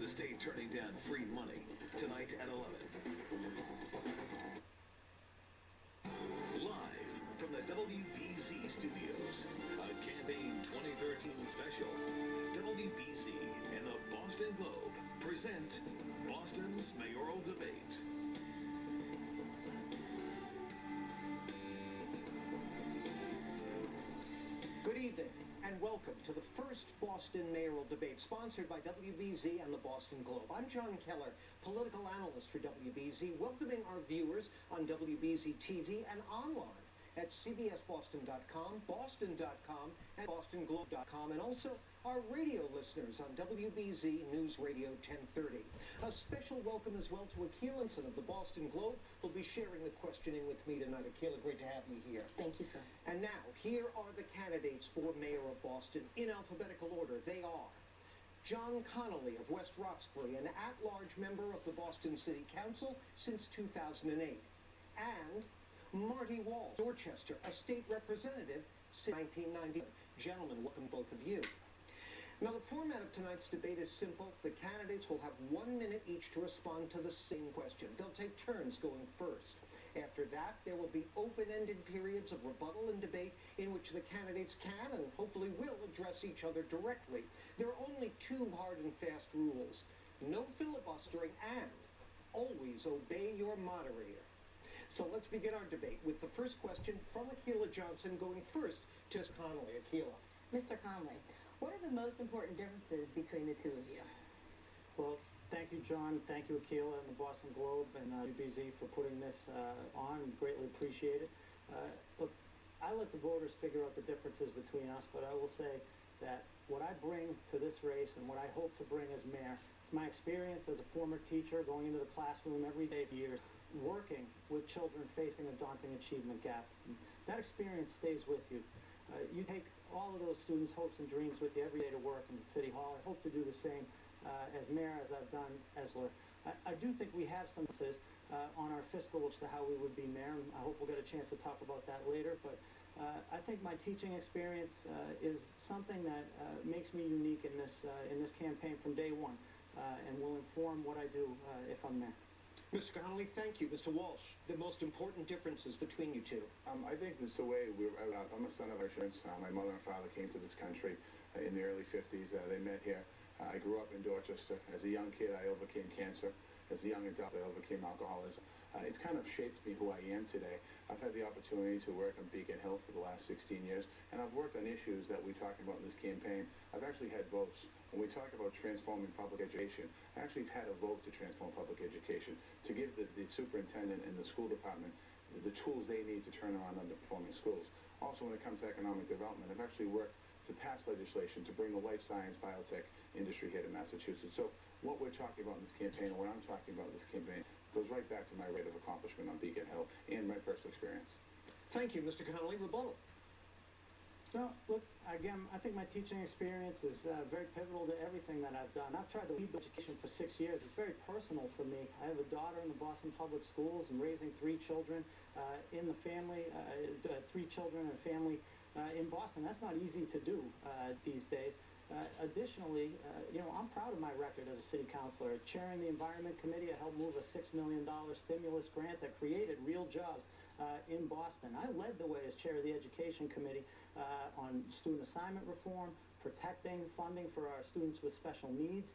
the state turning down free money. Tonight at 11. Live from the WBZ studios, a Campaign 2013 special. WBZ and the Boston Globe present Boston's mayoral debate. Good evening and welcome to the first Boston mayoral debate sponsored by WBZ and the Boston Globe. I'm John Keller, political analyst for WBZ, welcoming our viewers on WBZ TV and online at cbsboston.com, boston.com, and bostonglobe.com, and also our radio listeners on WBZ News Radio 1030. A special welcome as well to Akila Linson of the Boston Globe, who'll be sharing the questioning with me tonight. Akila, great to have you here. Thank you, sir. And now, here are the candidates for mayor of Boston in alphabetical order. They are John Connolly of West Roxbury, an at-large member of the Boston City Council since 2008, and Marty Walsh, Dorchester, a state representative since 1990. Gentlemen, welcome both of you. Now, the format of tonight's debate is simple. The candidates will have 1 minute each to respond to the same question. They'll take turns going first. After that, there will be open-ended periods of rebuttal and debate in which the candidates can and hopefully will address each other directly. There are only two hard and fast rules. No filibustering and always obey your moderator. So let's begin our debate with the first question from Akila Johnson going first to Connolly. Akila. Mr. Connolly, what are the most important differences between the two of you? Well, thank you, John. Thank you, Akila and the Boston Globe and WBZ for putting this on. Greatly appreciate it. Look, I let the voters figure out the differences between us, but I will say that what I bring to this race and what I hope to bring as mayor is my experience as a former teacher, going into the classroom every day for years, working with children facing a daunting achievement gap. That experience stays with you. You take all of those students' hopes and dreams with you every day to work in City Hall. I hope to do the same as mayor as I've done as mayor. I do think we have some differences on our fiscal as to how we would be mayor. I hope we'll get a chance to talk about that later. But I think my teaching experience is something that makes me unique in this campaign from day one and will inform what I do if I'm mayor. Mr. Connolly, thank you. Mr. Walsh, the most important differences between you two. I think it's the way we were brought up. I'm a son of immigrants. My mother and father came to this country in the early 50s. They met here. I grew up in Dorchester. As a young kid, I overcame cancer. As a young adult, I overcame alcoholism. It's kind of shaped me who I am today. I've had the opportunity to work on Beacon Hill for the last 16 years, and I've worked on issues that we're talking about in this campaign. I've actually had votes. When we talk about transforming public education, I actually had a vote to transform public education, to give the superintendent and the school department the tools they need to turn around underperforming schools. Also, when it comes to economic development, I've actually worked to pass legislation to bring the life science biotech industry here to Massachusetts. So what we're talking about in this campaign, and what I'm talking about in this campaign, goes right back to my rate of accomplishment on Beacon Hill and my personal experience. Thank you, Mr. Connolly. Rebuttal. No, look, again, I think my teaching experience is very pivotal to everything that I've done. I've tried to lead education for 6 years. It's very personal for me. I have a daughter in the Boston Public Schools and raising 3 children in the family, 3 children and a family in Boston. That's not easy to do these days. Additionally, I'm proud of my record as a city councilor. Chairing the Environment Committee, I helped move a $6 million stimulus grant that created real jobs in Boston. I led the way as chair of the Education Committee on student assignment reform, protecting funding for our students with special needs,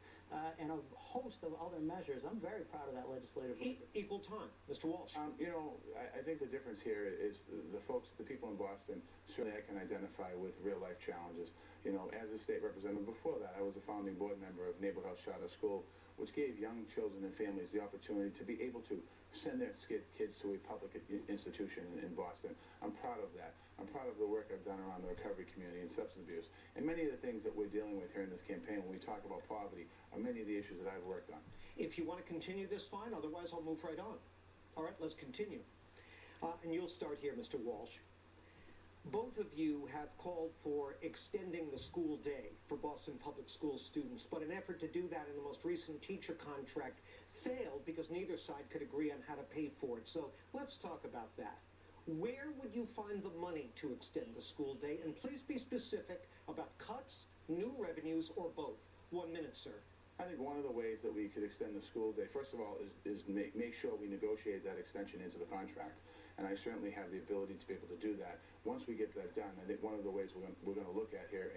and a host of other measures. I'm very proud of that legislative record. Equal time. Mr. Walsh. I think the difference here is the folks, the people in Boston, certainly I can identify with real-life challenges. As a state representative before that, I was a founding board member of Neighborhood Charter School, which gave young children and families the opportunity to be able to send their kids to a public institution in Boston. I'm proud of that. I'm proud of the work I've done around the recovery community and substance abuse. And many of the things that we're dealing with here in this campaign when we talk about poverty are many of the issues that I've worked on. If you want to continue this, fine. Otherwise, I'll move right on. All right, let's continue. And you'll start here, Mr. Walsh. Both of you have called for extending the school day for Boston Public School students, but an effort to do that in the most recent teacher contract failed because neither side could agree on how to pay for it. So let's talk about that. Where would you find the money to extend the school day? And please be specific about cuts, new revenues, or both. 1 minute, sir. I think one of the ways that we could extend the school day, first of all, is make sure we negotiate that extension into the contract. And I certainly have the ability to be able to do that. Once we get that done, I think one of the ways we're going to look at here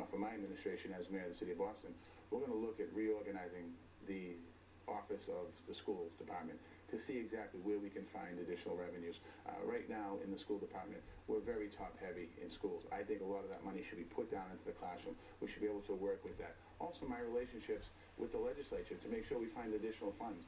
for my administration as mayor of the city of Boston, we're going to look at reorganizing the office of the school department to see exactly where we can find additional revenues. Right now in the school department, we're very top heavy in schools. I think a lot of that money should be put down into the classroom. We should be able to work with that. Also, my relationships with the legislature to make sure we find additional funds.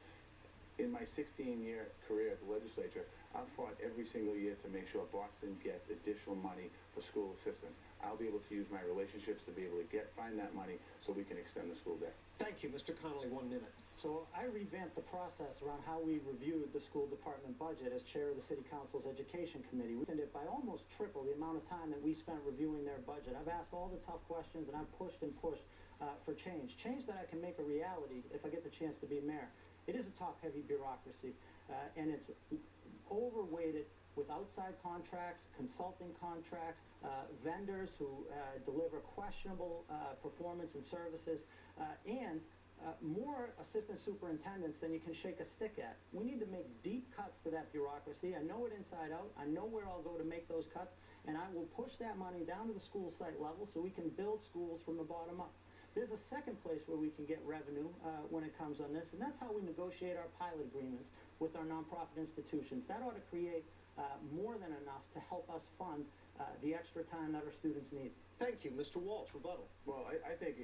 In my 16-year career at the legislature, I've fought every single year to make sure Boston gets additional money for school assistance. I'll be able to use my relationships to be able to find that money so we can extend the school day. Thank you, Mr. Connolly. 1 minute. So I revamped the process around how we reviewed the school department budget as chair of the City Council's Education Committee. We ended it by almost triple the amount of time that we spent reviewing their budget. I've asked all the tough questions, and I've pushed and pushed for change that I can make a reality if I get the chance to be mayor. It is a top-heavy bureaucracy, and it's overweighted with outside contracts, consulting contracts, vendors who deliver questionable performance and services, and more assistant superintendents than you can shake a stick at. We need to make deep cuts to that bureaucracy. I know it inside out. I know where I'll go to make those cuts, and I will push that money down to the school site level so we can build schools from the bottom up. There's a second place where we can get revenue when it comes on this, and that's how we negotiate our pilot agreements with our nonprofit institutions. That ought to create more than enough to help us fund the extra time that our students need. Thank you. Mr. Walsh, rebuttal. Well, I think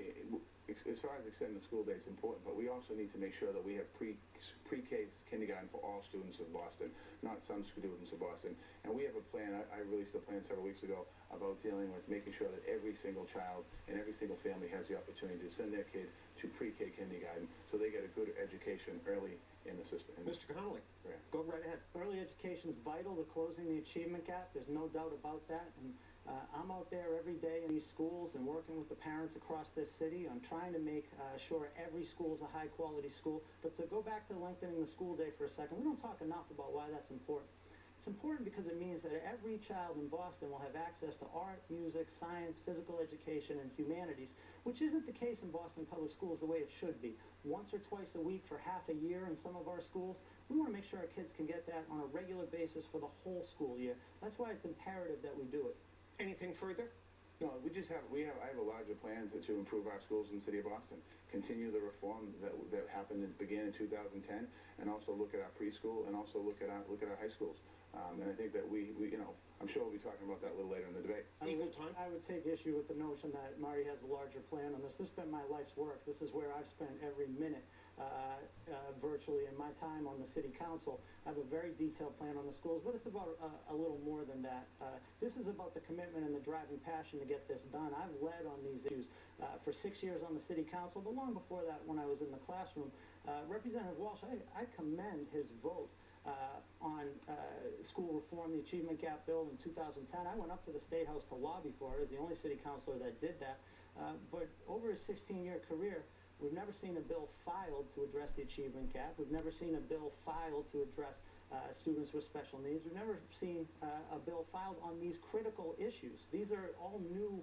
as far as extending the school day, it's important, but we also need to make sure that we have pre-K kindergarten for all students of Boston, not some students of Boston. And we have a plan, I released a plan several weeks ago about dealing with making sure that every single child and every single family has the opportunity to send their kid to pre-K kindergarten so they get a good education early in the system. Mr. Connolly, Right. go right ahead. Early education is vital to closing the achievement gap. There's no doubt about that. And I'm out there every day in these schools and working with the parents across this city on trying to make sure every school is a high-quality school. But to go back to lengthening the school day for a second, we don't talk enough about why that's important. It's important because it means that every child in Boston will have access to art, music, science, physical education, and humanities, which isn't the case in Boston Public Schools the way it should be. Once or twice a week for half a year in some of our schools, we want to make sure our kids can get that on a regular basis for the whole school year. That's why it's imperative that we do it. Anything further? No, I have a larger plan to improve our schools in the city of Boston, continue the reform that began in 2010, and also look at our preschool and also look at our high schools. And I think that I'm sure we'll be talking about that a little later in the debate. Equal time? I would take issue with the notion that Marty has a larger plan on this. This has been my life's work. This is where I've spent every minute virtually in my time on the city council. I have a very detailed plan on the schools, but it's about a little more than that. This is about the commitment and the driving passion to get this done. I've led on these issues for 6 years on the city council, but long before that when I was in the classroom. Representative Walsh, I commend his vote on school reform, the Achievement Gap Bill in 2010. I went up to the State House to lobby for it as the only city councilor that did that. But over his 16-year career, we've never seen a bill filed to address the achievement gap. We've never seen a bill filed to address students with special needs. We've never seen a bill filed on these critical issues. These are all new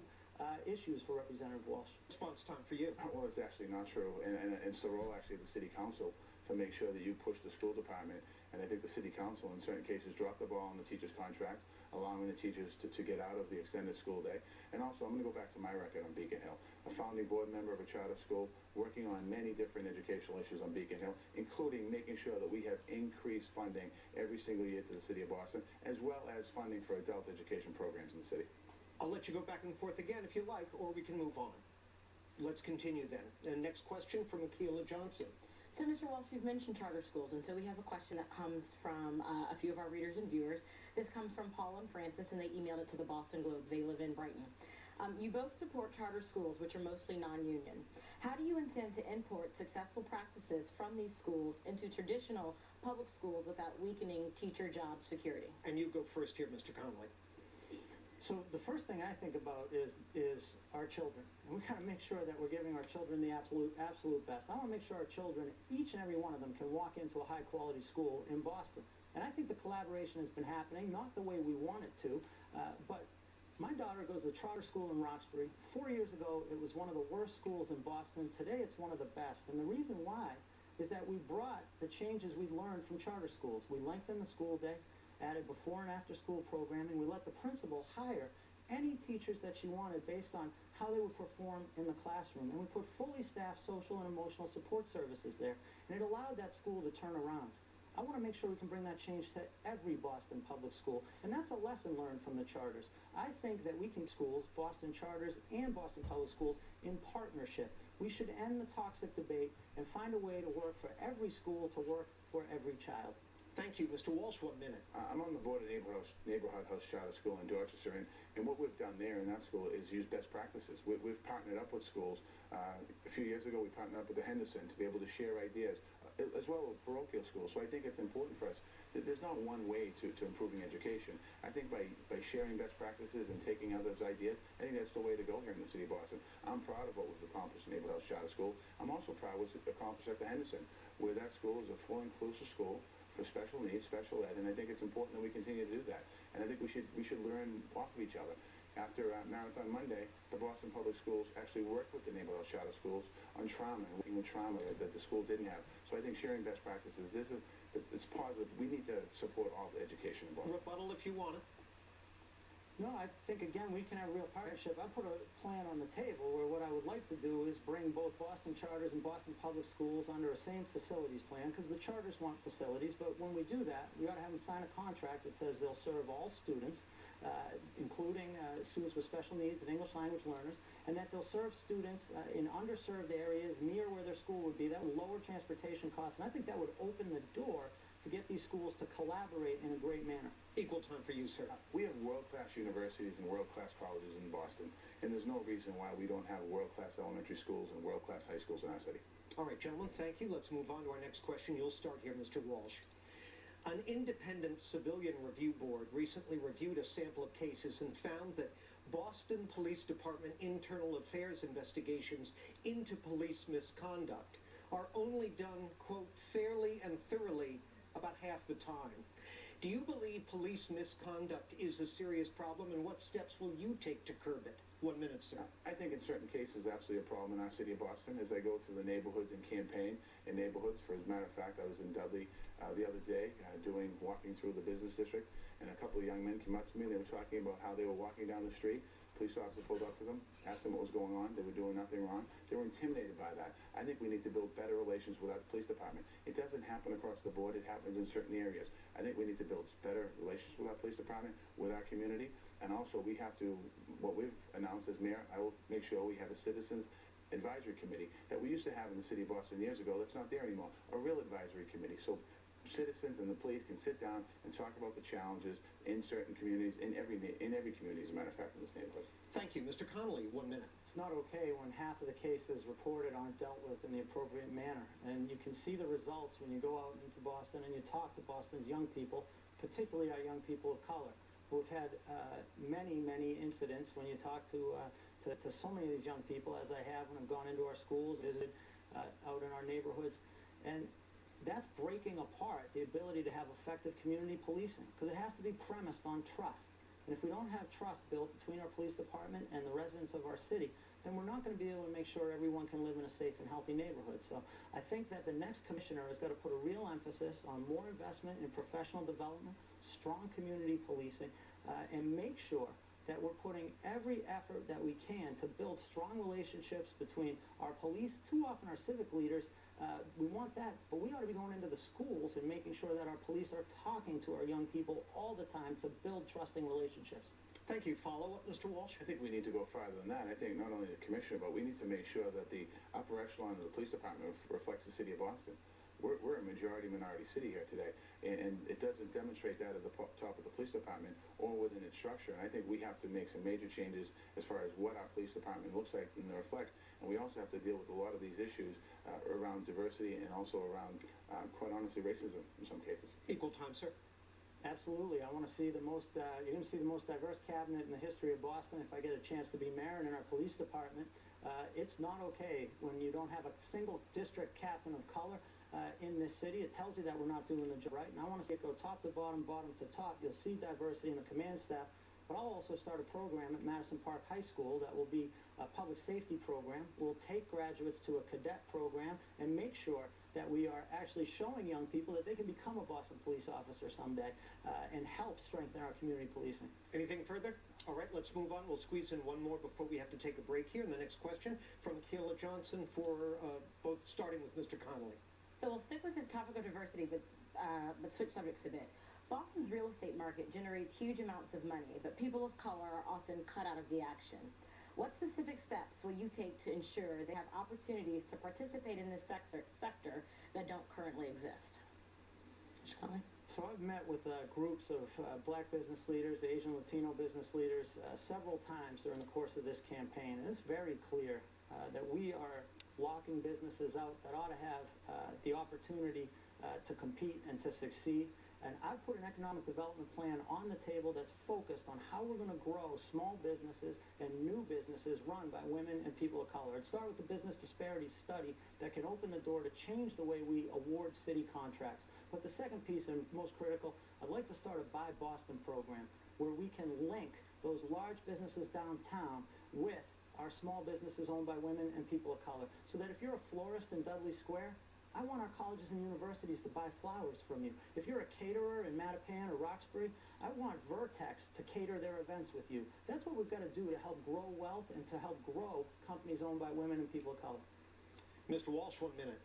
issues for Representative Walsh. Response time for you. Well, it's actually not true. And it's the role actually of the city council to make sure that you push the school department. And I think the city council in certain cases dropped the ball on the teachers' contract, allowing the teachers to get out of the extended school day. And also, I'm going to go back to my record on Beacon Hill. A founding board member of a charter school, working on many different educational issues on Beacon Hill, including making sure that we have increased funding every single year to the city of Boston, as well as funding for adult education programs in the city. I'll let you go back and forth again if you like, or we can move on. Let's continue then. And next question from Keller Johnson. So, Mr. Walsh, you've mentioned charter schools, and so we have a question that comes from a few of our readers and viewers. This comes from Paul and Francis, and they emailed it to the Boston Globe. They live in Brighton. You both support charter schools, which are mostly non-union. How do you intend to import successful practices from these schools into traditional public schools without weakening teacher job security? And you go first here, Mr. Connolly. So the first thing I think about is our children. We got to make sure that we're giving our children the absolute best. I want to make sure our children, each and every one of them, can walk into a high-quality school in Boston. And I think the collaboration has been happening, not the way we want it to, but My daughter goes to the charter school in Roxbury. 4 years ago, it was one of the worst schools in Boston. Today, it's one of the best. And the reason why is that we brought the changes we learned from charter schools. We lengthened the school day, added before and after school programming. We let the principal hire any teachers that she wanted based on how they would perform in the classroom. And we put fully staffed social and emotional support services there. And it allowed that school to turn around. I want to make sure we can bring that change to every Boston public school, and that's a lesson learned from the charters. I think that we can schools, Boston charters and Boston public schools, in partnership. We should end the toxic debate and find a way to work for every school to work for every child. Thank you. Mr. Walsh, 1 minute. I'm on the board of Neighborhood House Charter School in Dorchester, and what we've done there in that school is use best practices. We've partnered up with schools. A few years ago, we partnered up with the Henderson to be able to share ideas, as well as parochial schools. So I think it's important for us that there's not one way to improving education. I think by sharing best practices and taking others' ideas, I think that's the way to go here in the city of Boston. I'm proud of what we've accomplished in Neighborhood House Charter School. I'm also proud of what's accomplished at the Henderson, where that school is a full inclusive school for special needs, special ed, and I think it's important that we continue to do that. And I think we should learn off of each other. After Marathon Monday, the Boston Public Schools actually worked with the neighborhood charter schools on trauma, and working with trauma that the school didn't have. So I think sharing best practices it's positive. We need to support all the education in Boston. Rebuttal if you want it. No, I think, again, we can have a real partnership. I put a plan on the table where what I would like to do is bring both Boston charters and Boston public schools under a same facilities plan, because the charters want facilities, but when we do that, we ought to have them sign a contract that says they'll serve all students, including students with special needs and English language learners, and that they'll serve students in underserved areas near where their school would be. That would lower transportation costs, and I think that would open the door to get these schools to collaborate in a great manner. Equal time for you, sir. We have world-class universities and world-class colleges in Boston, and there's no reason why we don't have world-class elementary schools and world-class high schools in our city. All right, gentlemen, thank you. Let's move on to our next question. You'll start here, Mr. Walsh. An independent civilian review board recently reviewed a sample of cases and found that Boston Police Department internal affairs investigations into police misconduct are only done, quote, fairly and thoroughly about half the time. Do you believe police misconduct is a serious problem, and what steps will you take to curb it? 1 minute, sir. I think in certain cases, absolutely a problem in our city of Boston. As I go through the neighborhoods and campaign in neighborhoods, for as a matter of fact, I was in Dudley the other day walking through the business district, and a couple of young men came up to me. They were talking about how they were walking down the street. Police officer pulled up to them, asked them what was going on. They were doing nothing wrong. They were intimidated by that. I think we need to build better relations with our police department. It doesn't happen across the board. It happens in certain areas. I think we need to build better relations with our police department, with our community, and also we have to, what we've announced as mayor, I will make sure we have a citizens advisory committee that we used to have in the city of Boston years ago. That's not there anymore. A real advisory committee. So citizens and the police can sit down and talk about the challenges in certain communities, in every community, as a matter of fact, in this neighborhood. Thank you. Mr. Connolly, 1 minute. It's not okay when half of the cases reported aren't dealt with in the appropriate manner. And you can see the results when you go out into Boston and you talk to Boston's young people, particularly our young people of color, who have had many incidents. When you talk to so many of these young people, as I have when I've gone into our schools, visited out in our neighborhoods, and that's breaking apart the ability to have effective community policing, because it has to be premised on trust. And if we don't have trust built between our police department and the residents of our city, then we're not going to be able to make sure everyone can live in a safe and healthy neighborhood. So I think that the next commissioner has got to put a real emphasis on more investment in professional development, strong community policing, and make sure that we're putting every effort that we can to build strong relationships between our police, too often our civic leaders. We want that, but we ought to be going into the schools and making sure that our police are talking to our young people all the time to build trusting relationships. Thank you. Follow-up, Mr. Walsh? I think we need to go farther than that. I think not only the commissioner, but we need to make sure that the upper echelon of the police department reflects the city of Boston. We're a majority-minority city here today, and it doesn't demonstrate that at the top of the police department or within its structure. And I think we have to make some major changes as far as what our police department looks like and reflect. And we also have to deal with a lot of these issues around diversity and also around, quite honestly, racism in some cases. Equal time, sir. Absolutely. I want to see the most, you're going to see the most diverse cabinet in the history of Boston if I get a chance to be mayor. And in our police department, it's not okay when you don't have a single district captain of color in this city. It tells you that we're not doing the job right. And I want to see it go top to bottom, bottom to top. You'll see diversity in the command staff, but I'll also start a program at Madison Park High School that will be a public safety program. We'll take graduates to a cadet program and make sure that we are actually showing young people that they can become a Boston police officer someday and help strengthen our community policing. Anything further? All right, let's move on. We'll squeeze in one more before we have to take a break here. And the next question from Keller Johnson for both, starting with Mr. Connolly. So we'll stick with the topic of diversity, but switch subjects a bit. Boston's real estate market generates huge amounts of money, but people of color are often cut out of the action. What specific steps will you take to ensure they have opportunities to participate in this sector that don't currently exist? Mr. Connolly? So I've met with groups of black business leaders, Asian, Latino business leaders several times during the course of this campaign, and it's very clear that we are locking businesses out that ought to have the opportunity to compete and to succeed. And I've put an economic development plan on the table that's focused on how we're going to grow small businesses and new businesses run by women and people of color. It started with the business disparities study that can open the door to change the way we award city contracts. But the second piece, and most critical, I'd like to start a Buy Boston program where we can link those large businesses downtown with our small businesses owned by women and people of color. So that if you're a florist in Dudley Square, I want our colleges and universities to buy flowers from you. If you're a caterer in Mattapan or Roxbury, I want Vertex to cater their events with you. That's what we've got to do to help grow wealth and to help grow companies owned by women and people of color. Mr. Walsh, 1 minute.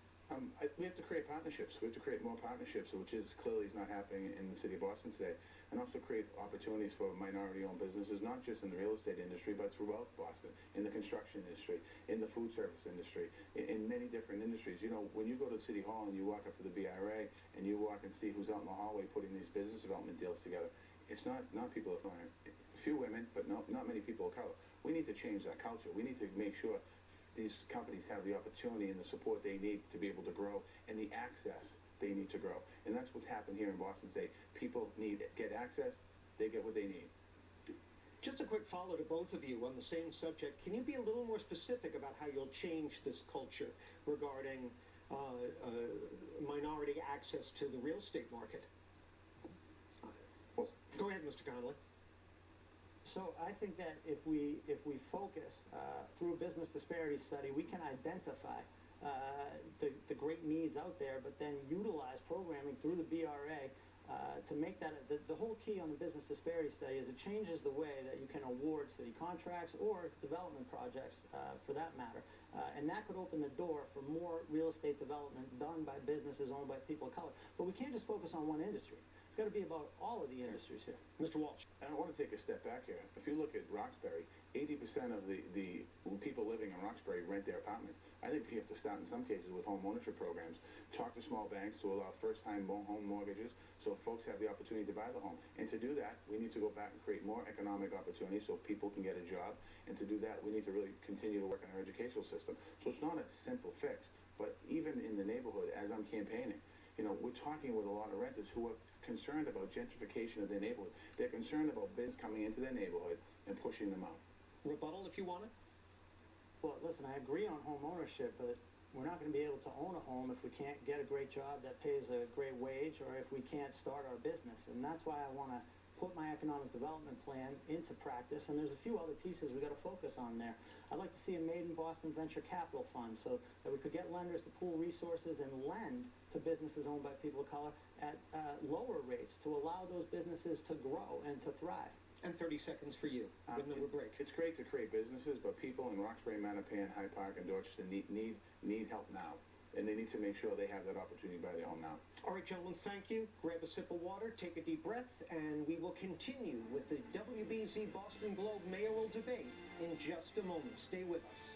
We have to create partnerships. We have to create more partnerships, which is clearly is not happening in the city of Boston today, and also create opportunities for minority-owned businesses, not just in the real estate industry, but throughout Boston, in the construction industry, in the food service industry, in many different industries. You know, when you go to City Hall and you walk up to the BRA and you walk and see who's out in the hallway putting these business development deals together, it's not people of color. Few women, but not many people of color. We need to change that culture. We need to make sure these companies have the opportunity and the support they need to be able to grow and the access they need to grow. And that's what's happened here in Boston State. People get access, they get what they need. Just a quick follow to both of you on the same subject. Can you be a little more specific about how you'll change this culture regarding minority access to the real estate market? Go ahead, Mr. Connolly. So I think that if we focus through a business disparity study, we can identify the great needs out there, but then utilize programming through the BRA to make that the whole key on the business disparity study is it changes the way that you can award city contracts or development projects for that matter, and that could open the door for more real estate development done by businesses owned by people of color. But we can't just focus on one industry. It's got to be about all of the industries here. Mr. Walsh. I want to take a step back here. If you look at Roxbury, 80% of the people living in Roxbury rent their apartments. I think we have to start in some cases with home ownership programs. Talk to small banks to allow first-time home mortgages so folks have the opportunity to buy the home. And to do that, we need to go back and create more economic opportunities so people can get a job. And to do that, we need to really continue to work on our educational system. So it's not a simple fix, but even in the neighborhood, as I'm campaigning, you know, we're talking with a lot of renters who are concerned about gentrification of their neighborhood. They're concerned about biz coming into their neighborhood and pushing them out. Rebuttal, if you want it. Well, listen, I agree on home ownership, but we're not going to be able to own a home if we can't get a great job that pays a great wage or if we can't start our business. And that's why I want to put my economic development plan into practice, and there's a few other pieces we got to focus on there. I'd like to see a Made in Boston venture capital fund so that we could get lenders to pool resources and lend to businesses owned by people of color at lower rates to allow those businesses to grow and to thrive. And 30 seconds for you, and then we'll break. It's great to create businesses, but people in Roxbury, Mattapan, Hyde Park, and Dorchester need help now. And they need to make sure they have that opportunity to buy their home now. All right, gentlemen, thank you. Grab a sip of water, take a deep breath, and we will continue with the WBZ Boston Globe mayoral debate in just a moment. Stay with us.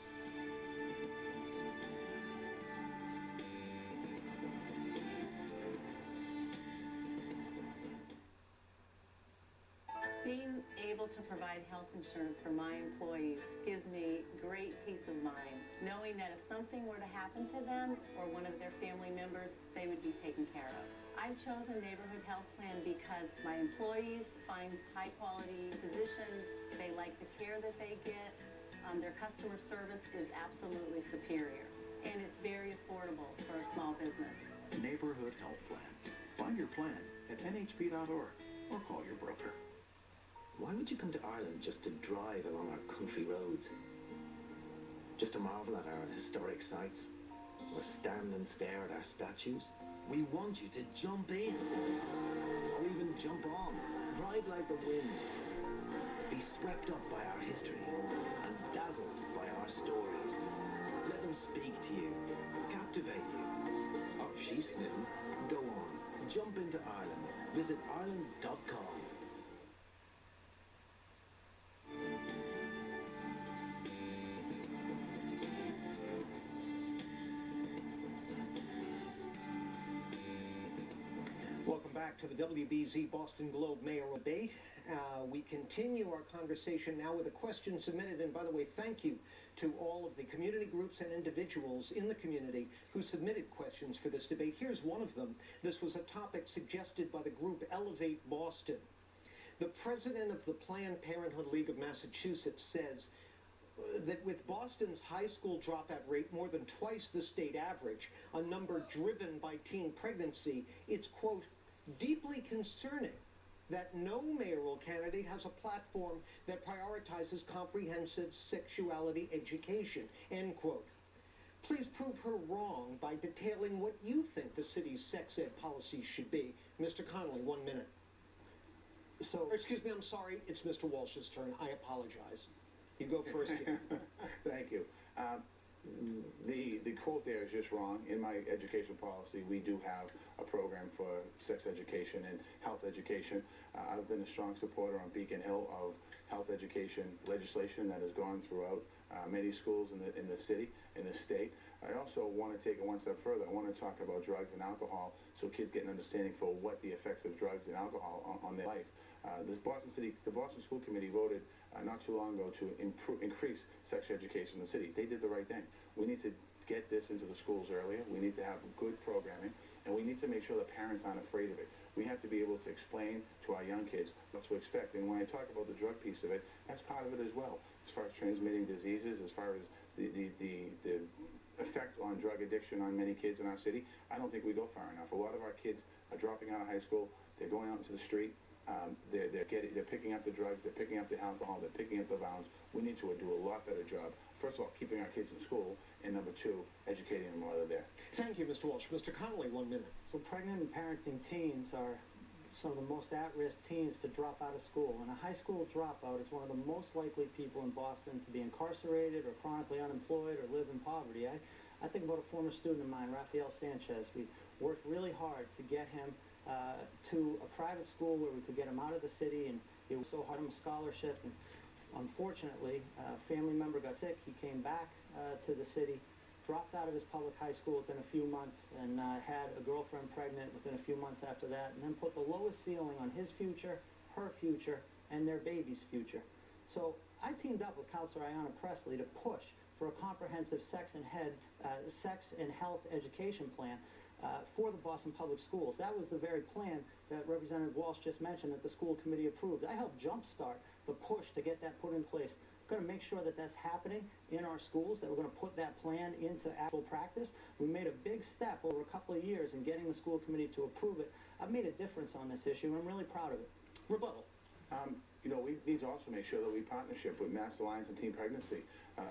Being able to provide health insurance for my employees gives me great peace of mind, knowing that if something were to happen to them or one of their family members, they would be taken care of. I've chosen Neighborhood Health Plan because my employees find high-quality physicians, they like the care that they get, their customer service is absolutely superior, and it's very affordable for a small business. Neighborhood Health Plan. Find your plan at nhp.org or call your broker. Why would you come to Ireland just to drive along our country roads? Just to marvel at our historic sites? Or stand and stare at our statues? We want you to jump in. Or even jump on. Ride like the wind. Be swept up by our history and dazzled by our stories. Let them speak to you, captivate you. Oh, she's smitten. Go on, jump into Ireland. Visit ireland.com. Welcome back to the WBZ Boston Globe mayoral debate. We continue our conversation now with a question submitted, and by the way, thank you to all of the community groups and individuals in the community who submitted questions for this debate. Here's one of them. This was a topic suggested by the group Elevate Boston. The president of the Planned Parenthood League of Massachusetts says that with Boston's high school dropout rate more than twice the state average, a number driven by teen pregnancy, it's, quote, deeply concerning that no mayoral candidate has a platform that prioritizes comprehensive sexuality education, end quote. Please prove her wrong by detailing what you think the city's sex ed policies should be. Mr. Connolly, 1 minute. Excuse me, I'm sorry, it's Mr. Walsh's turn. I apologize. You go first here. Thank you. The quote there is just wrong. In my education policy, we do have a program for sex education and health education. I've been a strong supporter on Beacon Hill of health education legislation that has gone throughout many schools in the city, in the state. I also want to take it one step further. I want to talk about drugs and alcohol so kids get an understanding for what the effects of drugs and alcohol on their life. The Boston School Committee voted not too long ago to increase sex education in the city. They did the right thing. We need to get this into the schools earlier. We need to have good programming, and we need to make sure the parents aren't afraid of it. We have to be able to explain to our young kids what to expect. And when I talk about the drug piece of it, that's part of it as well. As far as transmitting diseases, as far as the effect on drug addiction on many kids in our city, I don't think we go far enough. A lot of our kids are dropping out of high school. They're going out into the street. They're picking up the drugs, they're picking up the alcohol, they're picking up the violence. We need to do a lot better job, first of all, keeping our kids in school, and number two, educating them while they're there. Thank you, Mr. Walsh. Mr. Connolly, 1 minute. So pregnant and parenting teens are some of the most at-risk teens to drop out of school. And a high school dropout is one of the most likely people in Boston to be incarcerated or chronically unemployed or live in poverty. I think about a former student of mine, Rafael Sanchez. We worked really hard to get him to a private school where we could get him out of the city, and it was so hard on him a scholarship. And unfortunately, a family member got sick. He came back to the city, dropped out of his public high school within a few months, and had a girlfriend pregnant within a few months after that, and then put the lowest ceiling on his future, her future, and their baby's future. So I teamed up with Councilor Ayanna Pressley to push for a comprehensive sex and health education plan for the Boston Public Schools. That was the very plan that Representative Walsh just mentioned that the school committee approved. I helped jumpstart the push to get that put in place. We're going to make sure that that's happening in our schools, that we're going to put that plan into actual practice. We made a big step over a couple of years in getting the school committee to approve it. I've made a difference on this issue, and I'm really proud of it. Rebuttal. We need to also make sure that we partnership with Mass Alliance on Teen Pregnancy,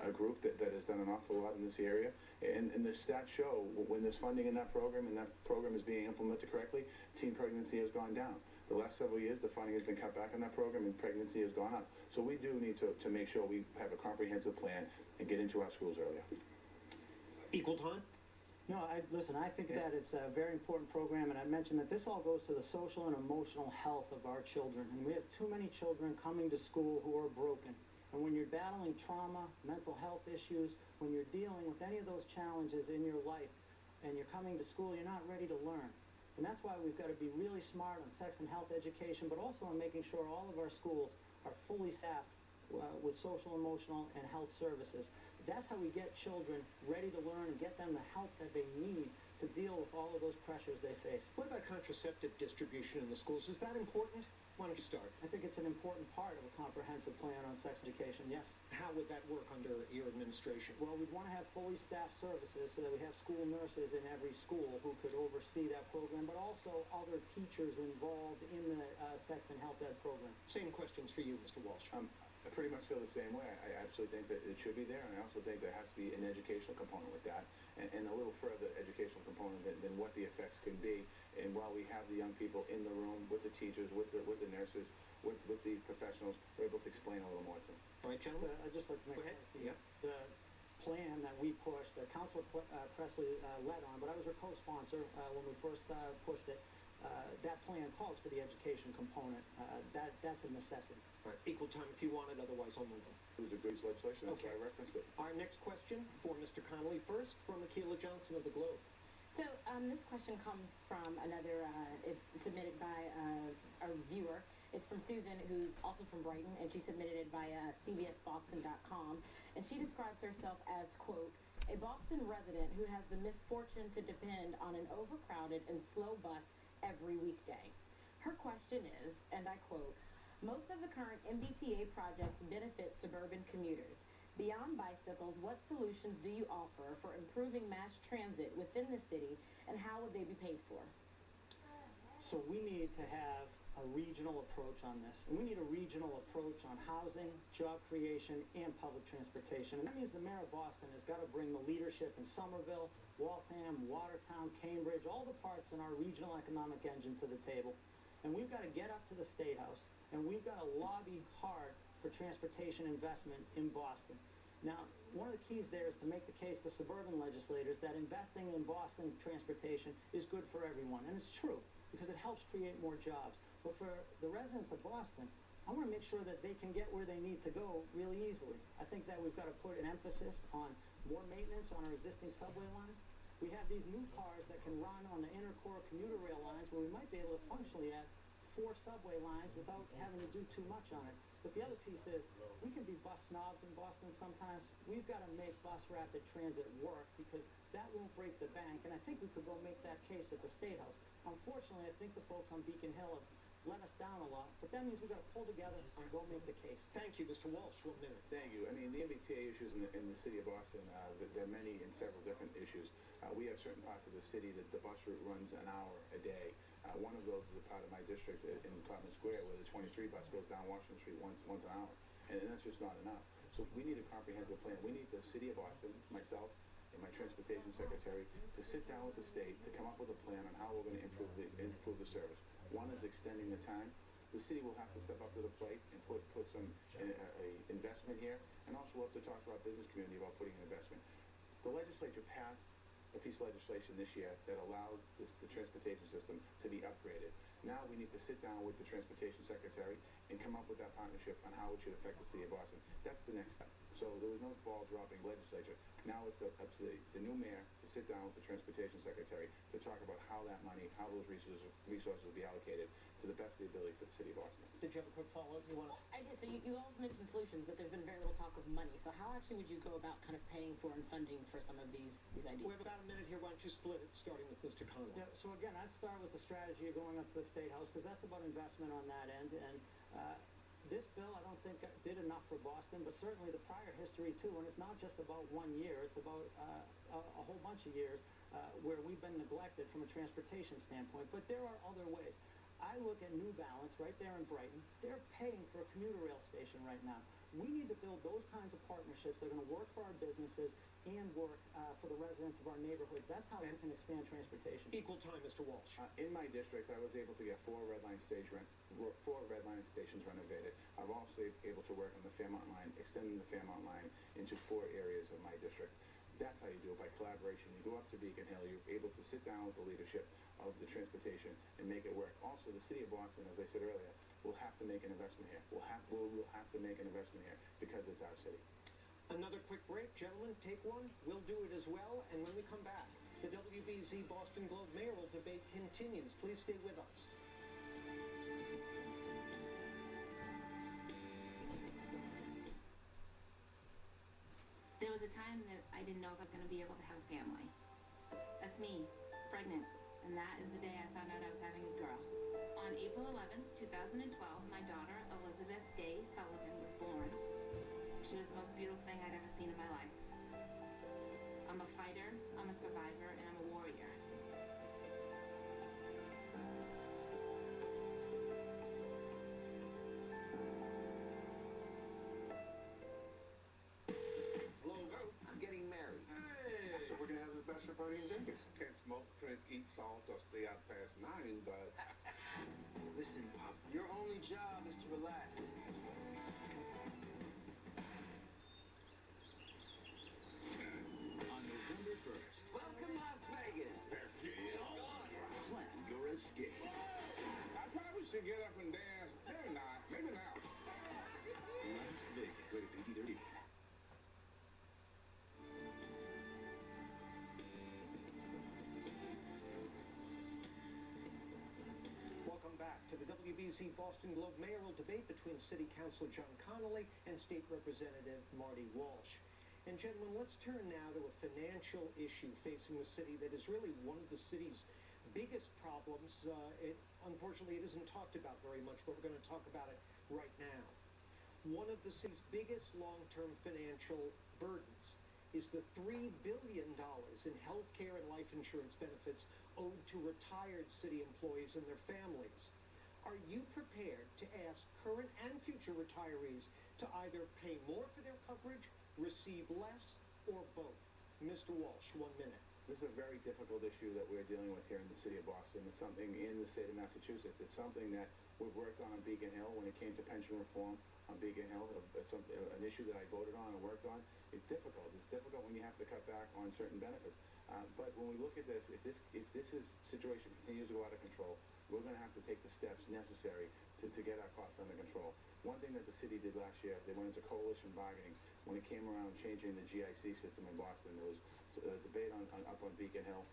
a group that has done an awful lot in this area. And the stats show when there's funding in that program and that program is being implemented correctly, teen pregnancy has gone down. The last several years, the funding has been cut back on that program and pregnancy has gone up. So we do need to make sure we have a comprehensive plan and get into our schools earlier. Equal time? No, I think that it's a very important program, and I mentioned that this all goes to the social and emotional health of our children. And we have too many children coming to school who are broken. And when you're battling trauma, mental health issues, when you're dealing with any of those challenges in your life, and you're coming to school, you're not ready to learn. And that's why we've got to be really smart on sex and health education, but also on making sure all of our schools are fully staffed with social, emotional, and health services. That's how we get children ready to learn and get them the help that they need to deal with all of those pressures they face. What about contraceptive distribution in the schools? Is that important? Why don't you start? I think it's an important part of a comprehensive plan on sex education, yes. How would that work under your administration? Well, we'd want to have fully staffed services so that we have school nurses in every school who could oversee that program, but also other teachers involved in the sex and health ed program. Same questions for you, Mr. Walsh. I pretty much feel the same way. I absolutely think that it should be there, and I also think there has to be an educational component with that, and a little further educational component than what the effects can be. And while we have the young people in the room with the teachers, with the nurses, with the professionals, we're able to explain a little more to them. All right, gentlemen? I'd just like to make Go ahead. the plan that we pushed, that Councilor Presley led on, but I was her co-sponsor when we first pushed it. That plan calls for the education component. That's a necessity. All right, equal time if you want it, otherwise I'll move them. It was a good legislation, that's why I referenced it. Our next question for Mr. Connolly, first from Akila Johnson of the Globe. So this question comes from another, it's submitted by a viewer. It's from Susan, who's also from Brighton, and she submitted it via cbsboston.com. And she describes herself as, quote, a Boston resident who has the misfortune to depend on an overcrowded and slow bus every weekday. Her question is, and I quote, most of the current MBTA projects benefit suburban commuters. Beyond bicycles, what solutions do you offer for improving mass transit within the city, and how would they be paid for? So we need to have a regional approach on this. And we need a regional approach on housing, job creation, and public transportation. And that means the mayor of Boston has got to bring the leadership in Somerville, Waltham, Watertown, Cambridge, all the parts in our regional economic engine to the table. And we've got to get up to the State House, and we've got to lobby hard for transportation investment in Boston. Now, one of the keys there is to make the case to suburban legislators that investing in Boston transportation is good for everyone. And it's true, because it helps create more jobs. But for the residents of Boston, I want to make sure that they can get where they need to go really easily. I think that we've got to put an emphasis on more maintenance on our existing subway lines. We have these new cars that can run on the inner core commuter rail lines where we might be able to functionally add 4 subway lines without having to do too much on it. But the other piece is, we can be bus snobs in Boston sometimes. We've got to make bus rapid transit work because that won't break the bank. And I think we could go make that case at the State House. Unfortunately, I think the folks on Beacon Hill have let us down a lot, but that means we've got to pull together and go make the case. Thank you, Mr. Walsh. 1 minute. Thank you. I mean, the MBTA issues in the city of Boston, there are many and several different issues. We have certain parts of the city that the bus route runs an hour a day. One of those is a part of my district in Cotton Square where the 23 bus goes down Washington Street once an hour. And that's just not enough. So we need a comprehensive plan. We need the city of Boston, myself, and my transportation secretary to sit down with the state to come up with a plan on how we're going to improve the service. One is extending the time. The city will have to step up to the plate and put some investment here, and also we'll have to talk to our business community about putting an investment. The legislature passed a piece of legislation this year that allowed the transportation system to be upgraded. Now we need to sit down with the transportation secretary and come up with that partnership on how it should affect the city of Boston. That's the next step. So there was no ball dropping legislature. Now it's up to the new mayor to sit down with the transportation secretary to talk about how that money, how those resources will be allocated to the best of the ability for the city of Boston. Did you have a quick follow-up you want to? I did. So you all mentioned solutions, but there's been very little talk of money. So how actually would you go about kind of paying for and funding for some of these ideas? We have about a minute here. Why don't you split it, starting with Mr. Connolly? Yeah, so again, I'd start with the strategy of going up to the State House because that's about investment on that end. And this bill, I don't think did enough for Boston, but certainly the prior history too. And it's not just about 1 year; it's about a whole bunch of years where we've been neglected from a transportation standpoint. But there are other ways. I look at New Balance right there in Brighton. They're paying for a commuter rail station right now. We need to build those kinds of partnerships that are going to work for our businesses and work for the residents of our neighborhoods. That's how we can expand transportation. Equal time, Mr. Walsh. In my district, I was able to get 4 red line stations renovated. I'm also able to work on the Fairmont line, extending the Fairmont line into 4 areas of my district. That's how you do it, by collaboration. You go up to Beacon Hill, you're able to sit down with the leadership of the transportation and make it work. Also, the city of Boston, as I said earlier, will have to make an investment here. We'll have to make an investment here because it's our city. Another quick break. Gentlemen, take one. We'll do it as well. And when we come back, the WBZ Boston Globe mayoral debate continues. Please stay with us. There was a time that I didn't know if I was going to be able to have a family. That's me, pregnant, And that is the day I found out I was having a girl. On April 11th, 2012, my daughter, Elizabeth Day Sullivan, was born. She was the most beautiful thing I'd ever seen in my life. I'm a fighter, I'm a survivor, and I'm a warrior. I'm getting married. Hey! So we're gonna have the best party in Vegas. Can't smoke, drink, eat salt, or stay out past 9, but... Listen, Pop, your only job is to relax. On November 1st, Welcome, Las Vegas. best deal. Plan your escape. I probably should get up and dance. Maybe not. Maybe now. Las Vegas. Rated PG-13. Welcome back to the WBZ Boston Globe mayoral debate between City Councilor John Connolly and State Representative Marty Walsh. And gentlemen, let's turn now to a financial issue facing the city that is really one of the city's biggest problems. Unfortunately, it isn't talked about very much, but we're going to talk about it right now. One of the city's biggest long-term financial burdens is the $3 billion in health care and life insurance benefits owed to retired city employees and their families. Are you prepared to ask current and future retirees to either pay more for their coverage, receive less, or both? Mr. Walsh, 1 minute. This is a very difficult issue that we're dealing with here in the city of Boston. It's something in the state of Massachusetts. It's something that we've worked on Beacon Hill when it came to pension reform on Beacon Hill. It's an issue that I voted on and worked on. It's difficult. It's difficult when you have to cut back on certain benefits. But when we look at this, if this situation continues to go out of control, we're going to have to take the steps necessary to get our costs under control. One thing that the city did last year, they went into coalition bargaining when it came around changing the GIC system in Boston. There was a debate up on Beacon Hill,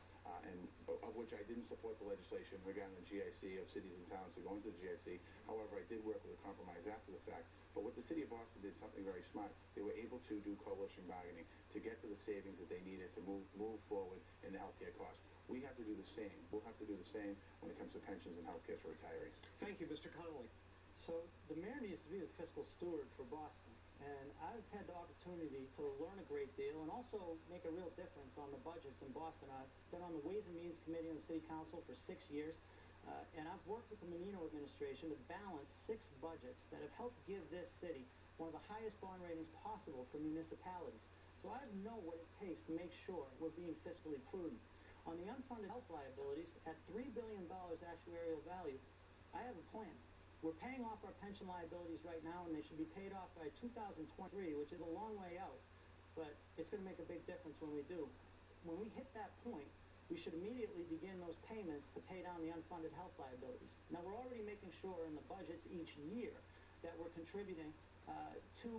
and of which I didn't support the legislation regarding the GIC of cities and towns to go into the GIC. However, I did work with a compromise after the fact. But what the city of Boston did something very smart. They were able to do coalition bargaining to get to the savings that they needed to move forward in the healthcare costs. We have to do the same. We'll have to do the same when it comes to pensions and healthcare for retirees. Thank you, Mr. Connolly. So the mayor needs to be the fiscal steward for Boston. And I've had the opportunity to learn a great deal and also make a real difference on the budgets in Boston. I've been on the Ways and Means Committee in the City Council for 6 years. And I've worked with the Menino administration to balance 6 budgets that have helped give this city one of the highest bond ratings possible for municipalities. So I know what it takes to make sure we're being fiscally prudent. On the unfunded health liabilities, at $3 billion actuarial value, I have a plan. We're paying off our pension liabilities right now, and they should be paid off by 2023, which is a long way out, but it's going to make a big difference when we do. When we hit that point, we should immediately begin those payments to pay down the unfunded health liabilities. Now, we're already making sure in the budgets each year that we're contributing to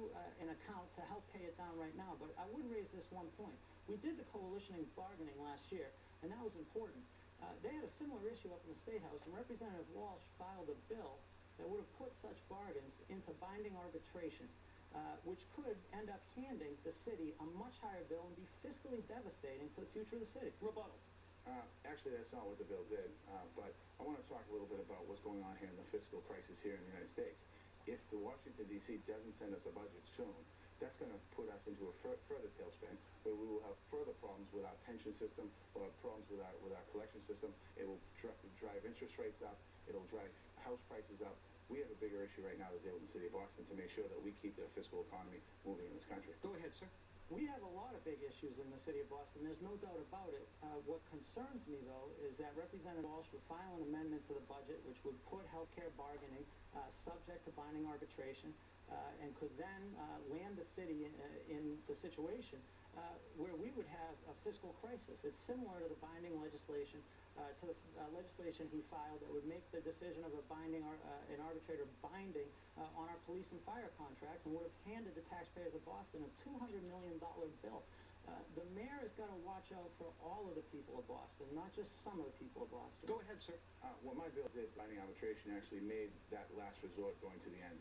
an account to help pay it down right now, but I would raise this one point. We did the coalition bargaining last year, and that was important. They had a similar issue up in the State House, and Representative Walsh filed a bill that would have put such bargains into binding arbitration, which could end up handing the city a much higher bill and be fiscally devastating to the future of the city. Rebuttal. Actually, that's not what the bill did, but I want to talk a little bit about what's going on here in the fiscal crisis here in the United States. If the Washington, D.C. doesn't send us a budget soon, that's going to put us into a further tailspin where we will have further problems with our pension system, we'll have problems with our collection system. It will drive interest rates up. It'll drive house prices up. We have a bigger issue right now to deal with in the city of Boston to make sure that we keep the fiscal economy moving in this country. Go ahead, sir. We have a lot of big issues in the city of Boston. There's no doubt about it. What concerns me, though, is that Representative Walsh would file an amendment to the budget which would put healthcare bargaining subject to binding arbitration and could then land the city in the situation where we would have a fiscal crisis. It's similar to the binding legislation, to the legislation he filed that would make the decision of an arbitrator binding on our police and fire contracts and would have handed the taxpayers of Boston a $200 million bill. The mayor has got to watch out for all of the people of Boston, not just some of the people of Boston. Go ahead, sir. What my bill did, binding arbitration, actually made that last resort going to the end.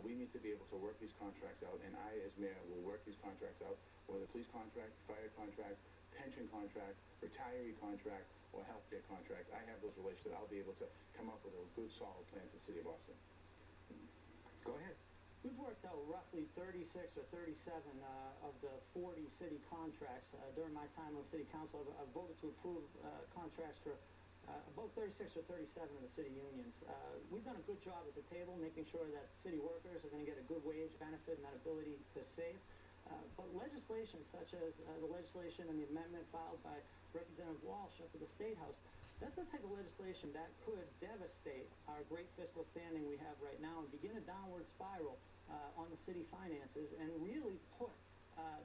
We need to be able to work these contracts out, and I, as mayor, will work these contracts out, whether police contract, fire contract, pension contract, retiree contract, or healthcare contract. I have those relationships. I'll be able to come up with a good, solid plan for the city of Boston. Go ahead. We've worked out roughly 36 or 37 of the 40 city contracts. During my time on city council, I've voted to approve contracts for about 36 or 37 of the city unions. We've done a good job at the table making sure that city workers are going to get a good wage benefit and that ability to save. But legislation such as the legislation and the amendment filed by Representative Walsh up at the State House, that's the type of legislation that could devastate our great fiscal standing we have right now and begin a downward spiral on the city finances and really put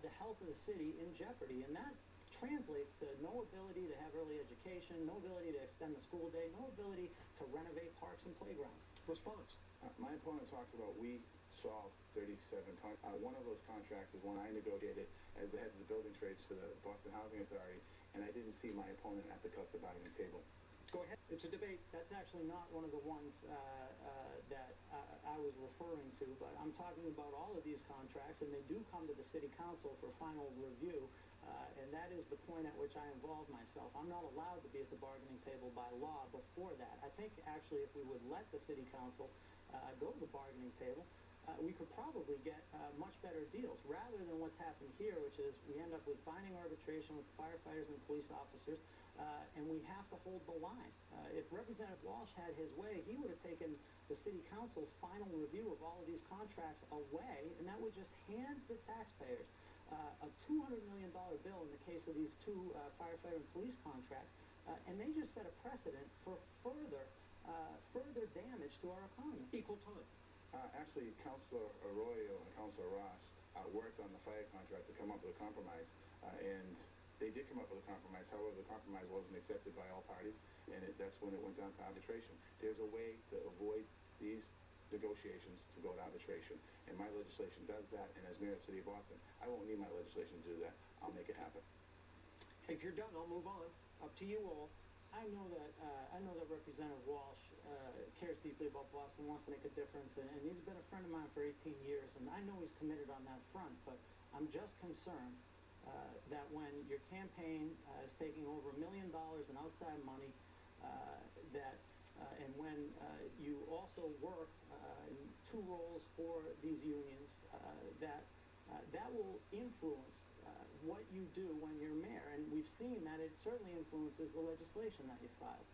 the health of the city in jeopardy. And that translates to no ability to have early education, no ability to extend the school day, no ability to renovate parks and playgrounds. Response. My opponent talks about we solved 37 one of those contracts is one I negotiated as the head of the building trades for the Boston Housing Authority, and I didn't see my opponent at the collective bargaining table. Go ahead. It's a debate. That's actually not one of the ones that I was referring to, but I'm talking about all of these contracts, and they do come to the city council for final review, and that is the point at which I involve myself. I'm not allowed to be at the bargaining table by law before that. I think actually if we would let the city council go to the bargaining table, we could probably get much better deals rather than what's happened here, which is we end up with binding arbitration with the firefighters and the police officers, and we have to hold the line. If Representative Walsh had his way, he would have taken the city council's final review of all of these contracts away, and that would just hand the taxpayers a $200 million bill in the case of these two firefighter and police contracts, and they just set a precedent for further damage to our economy. Equal time. Actually, Councilor Arroyo and Councilor Ross worked on the fire contract to come up with a compromise, and they did come up with a compromise. However, the compromise wasn't accepted by all parties, and that's when it went down to arbitration. There's a way to avoid these negotiations to go to arbitration, and my legislation does that, and as mayor of the city of Boston, I won't need my legislation to do that. I'll make it happen. If you're done, I'll move on. Up to you all. I know that Representative Walsh cares deeply about Boston, wants to make a difference, and he's been a friend of mine for 18 years, and I know he's committed on that front, but I'm just concerned that when your campaign is taking over $1 million in outside money, and when you also work in two roles for these unions, that will influence what you do when you're mayor, and we've seen that it certainly influences the legislation that you filed.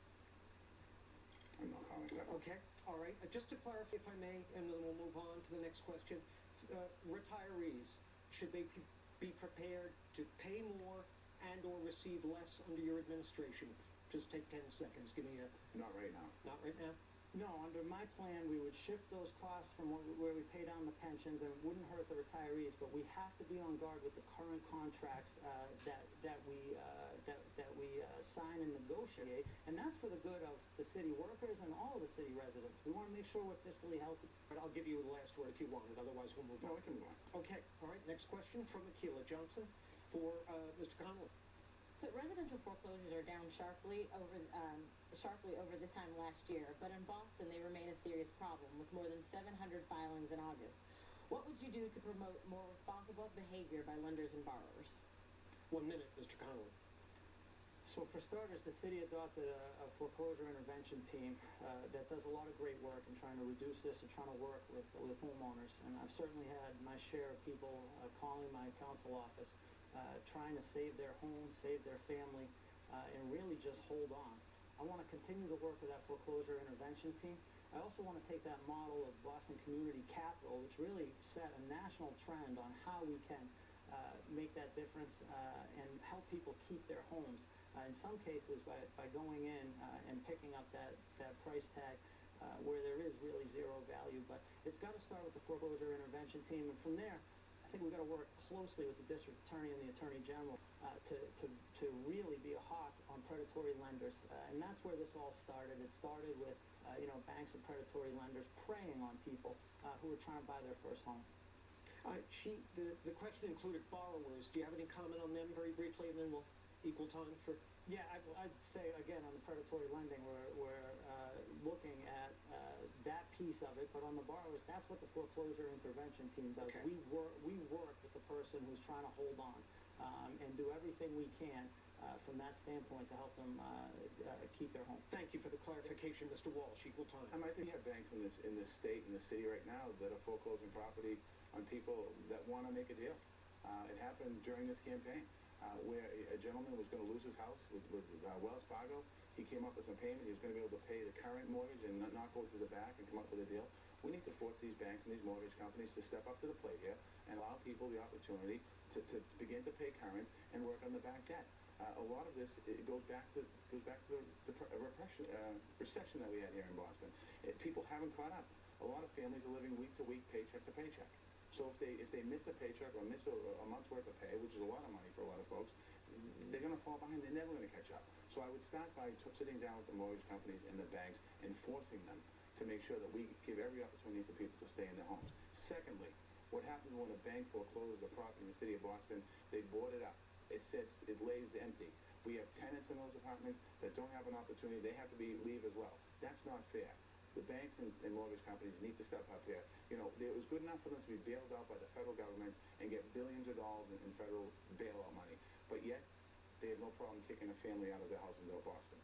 I'm not commenting that. Okay. All right. Just to clarify, if I may, and then we'll move on to the next question. Retirees, should they be prepared to pay more and or receive less under your administration? Just take 10 seconds. Give me a... Not right now. Not right now? No, under my plan, we would shift those costs from where we pay down the pensions, and it wouldn't hurt the retirees, but we have to be on guard with the current contracts that we sign and negotiate, and that's for the good of the city workers and all of the city residents. We want to make sure we're fiscally healthy. But I'll give you the last word if you want it, otherwise we'll move on. No, we can move on. Okay. All right. Next question from Akila Johnson for Mr. Connolly. So residential foreclosures are down sharply over this time last year, but in Boston they remain a serious problem with more than 700 filings in August. What would you do to promote more responsible behavior by lenders and borrowers? 1 minute, Mr. Connolly. So for starters, the city adopted a foreclosure intervention team that does a lot of great work in trying to reduce this and trying to work with homeowners. And I've certainly had my share of people calling my council office trying to save their home, save their family, and really just hold on. I want to continue to work with that foreclosure intervention team. I also want to take that model of Boston Community Capital, which really set a national trend on how we can make that difference and help people keep their homes. In some cases, by going in and picking up that price tag where there is really zero value. But it's got to start with the foreclosure intervention team, and from there, I think we've got to work closely with the district attorney and the attorney general to really be a hawk on predatory lenders. And that's where this all started. It started with banks and predatory lenders preying on people who were trying to buy their first home. The question included borrowers. Do you have any comment on them very briefly, and then we'll equal time for... Yeah, I'd say, again, on the predatory lending, we're looking at that piece of it, but on the borrowers, that's what the foreclosure intervention team does. Okay. We work with the person who's trying to hold on and do everything we can from that standpoint to help them keep their home. Thank you for the clarification, Mr. Walsh. Equal time. I think you have banks in this state, in the city right now that are foreclosing property on people that want to make a deal. It happened during this campaign where a gentleman was going to lose his house with Wells Fargo. He came up with some payment. He was going to be able to pay the current mortgage and not go to the back and come up with a deal. We need to force these banks and these mortgage companies to step up to the plate here and allow people the opportunity to begin to pay current and work on the back debt. A lot of this goes back to the recession that we had here in Boston. People haven't caught up. A lot of families are living week to week, paycheck to paycheck. So if they miss a paycheck or miss a month's worth of pay, which is a lot of money for a lot of folks, they're going to fall behind. They're never going to catch up. So I would start by sitting down with the mortgage companies and the banks and forcing them to make sure that we give every opportunity for people to stay in their homes. Secondly, what happens when a bank forecloses a property in the city of Boston? They board it up. It lays empty. We have tenants in those apartments that don't have an opportunity. They have to leave as well. That's not fair. The banks and mortgage companies need to step up here. You know, it was good enough for them to be bailed out by the federal government and get billions of dollars in federal bailout money, but yet they have no problem kicking a family out of their house in North Boston.